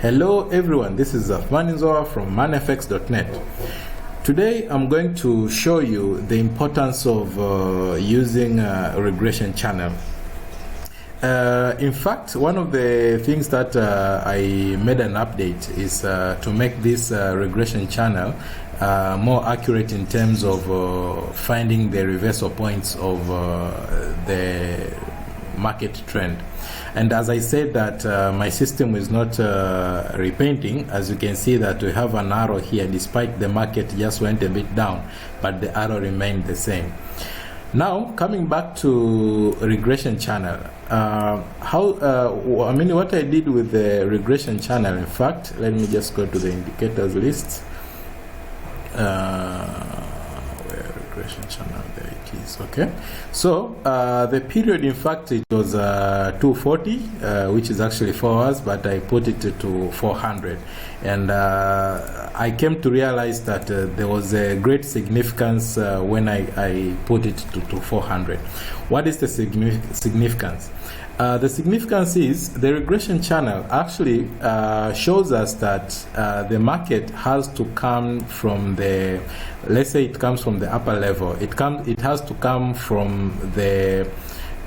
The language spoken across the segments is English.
Hello everyone, this is Zafmaninzoa from ManiFx.net. Today I'm going to show you the importance of using a regression channel. In fact, one of the things that I made an update is to make this regression channel more accurate in terms of finding the reversal points of the market trend. And as I said that my system is not repainting, as you can see that we have an arrow here despite the market just went a bit down, but the arrow remained the same. Now coming back to regression channel, what I did with the regression channel, in fact, let me just go to the indicators list. Regression channel, there it is. Okay, so the period, in fact, it was 240, which is actually 4 hours, but I put it to 400, and I came to realize that there was a great significance when I put it to 400. What is the significance? The significance is the regression channel actually shows us that the market has to come from the, let's say it comes from the upper level. It has to come from the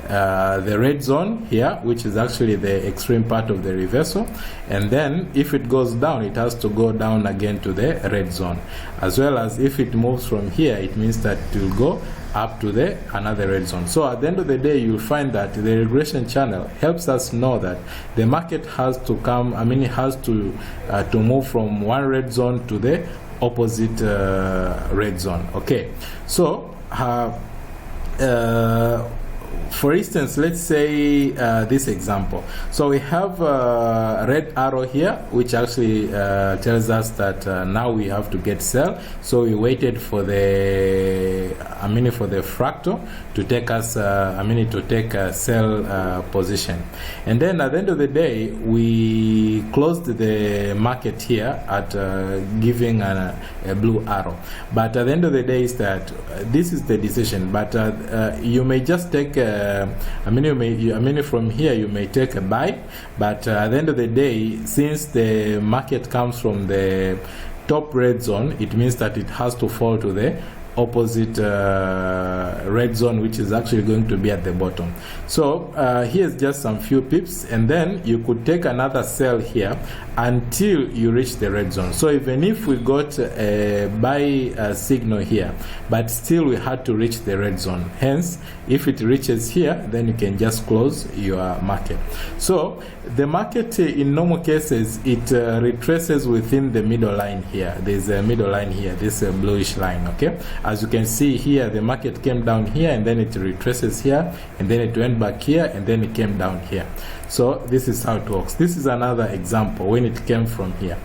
red zone here, which is actually the extreme part of the reversal, and then if it goes down, it has to go down again to the red zone, as well as if it moves from here, it means that it will go up to the another red zone. So at the end of the day, you'll find that the regression channel helps us know that the market has to come, it has to move from one red zone to the opposite red zone. Okay, so for instance, let's say this example. So we have a red arrow here, which actually tells us that now we have to get sell. So we waited for the for the fractal to take us to take a sell position, and then at the end of the day we closed the market here at giving a blue arrow. But at the end of the day is that this is the decision, but you may just take from here you may take a buy, but at the end of the day, since the market comes from the top red zone, it means that it has to fall to the opposite red zone, which is actually going to be at the bottom. So here's just some few pips, and then you could take another sell here until you reach the red zone. So even if we got a buy signal here, but still we had to reach the red zone, hence if it reaches here, then you can just close your market. So the market in normal cases, it retraces within the middle line here. There's a middle line here, this bluish line. Okay, as you can see here, the market came down here, and then it retraces here, and then it went back here, and then it came down here. So this is how it works. This is another example when it came from here,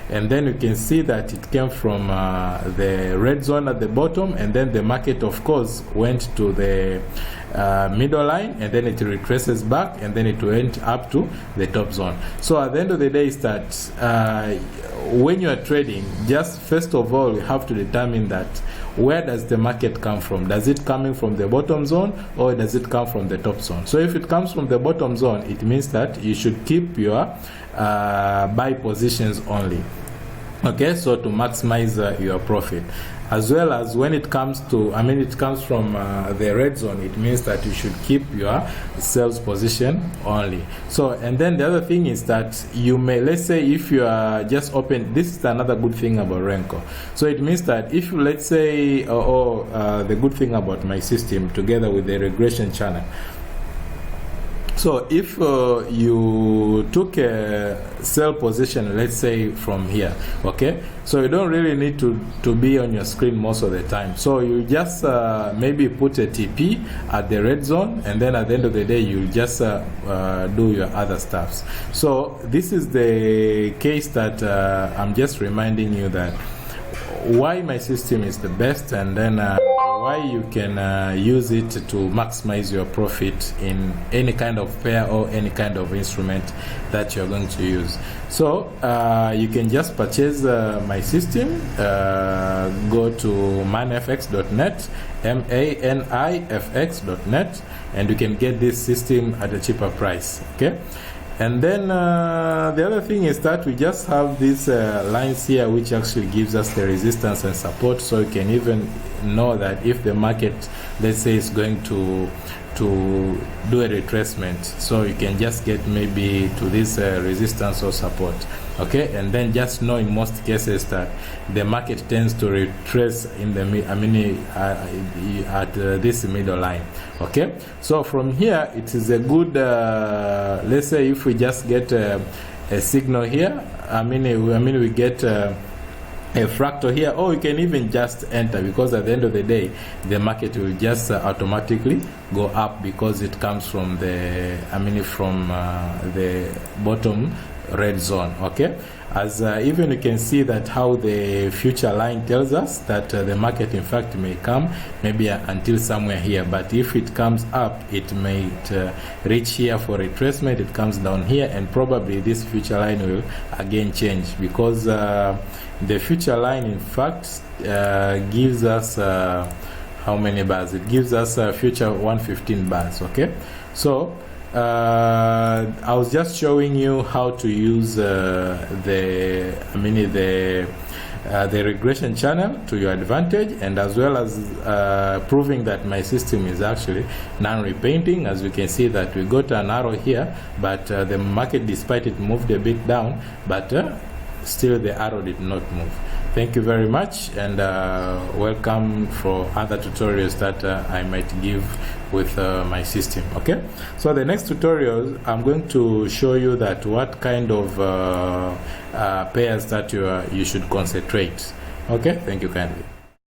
and then you can see that it came from the red zone at the bottom, and then the market of course went to the middle line, and then it retraces back, and then it went up to the top zone. So at the end of the day is that when you are trading, just first of all you have to determine that where does the market come from. Does it coming from the bottom zone, or does it come from the top zone? So if it comes from the bottom zone, it means that you should keep your buy positions only. Okay, so to maximize your profit. As well as when it comes to, it comes from the red zone, it means that you should keep your sales position only. So, and then the other thing is that you may, let's say if you are just open, this is another good thing about Renko. So it means that if you, let's say, the good thing about my system together with the regression channel. So if you took a sell position, let's say from here, okay, so you don't really need to be on your screen most of the time. So you just maybe put a TP at the red zone, and then at the end of the day you just do your other stuffs. So this is the case that I'm just reminding you that why my system is the best, and then why you can use it to maximize your profit in any kind of pair or any kind of instrument that you're going to use. So you can just purchase my system, go to manifx.net, manifx.net, and you can get this system at a cheaper price. Okay, And then the other thing is that we just have these lines here which actually gives us the resistance and support, so you can even know that if the market, let's say, is going to do a retracement, so you can just get maybe to this resistance or support. Okay, and then just know in most cases that the market tends to retrace in the at this middle line. Okay, so from here it is a good let's say if we just get a signal here, we get a fractal here, or you can even just enter, because at the end of the day the market will just automatically go up because it comes from the from the bottom red zone. Okay, as even you can see that how the future line tells us that the market in fact may come maybe until somewhere here, but if it comes up it may reach here for retracement, it comes down here, and probably this future line will again change, because the future line in fact gives us how many bars? It gives us future 115 bars. Okay, so I was just showing you how to use the regression channel to your advantage, and as well as proving that my system is actually non-repainting. As you can see that we got an arrow here, but the market, despite it moved a bit down, but still the arrow did not move. Thank you very much, and welcome for other tutorials that I might give with my system. Okay, so the next tutorial I'm going to show you that what kind of pairs that you should concentrate. Okay, thank you kindly.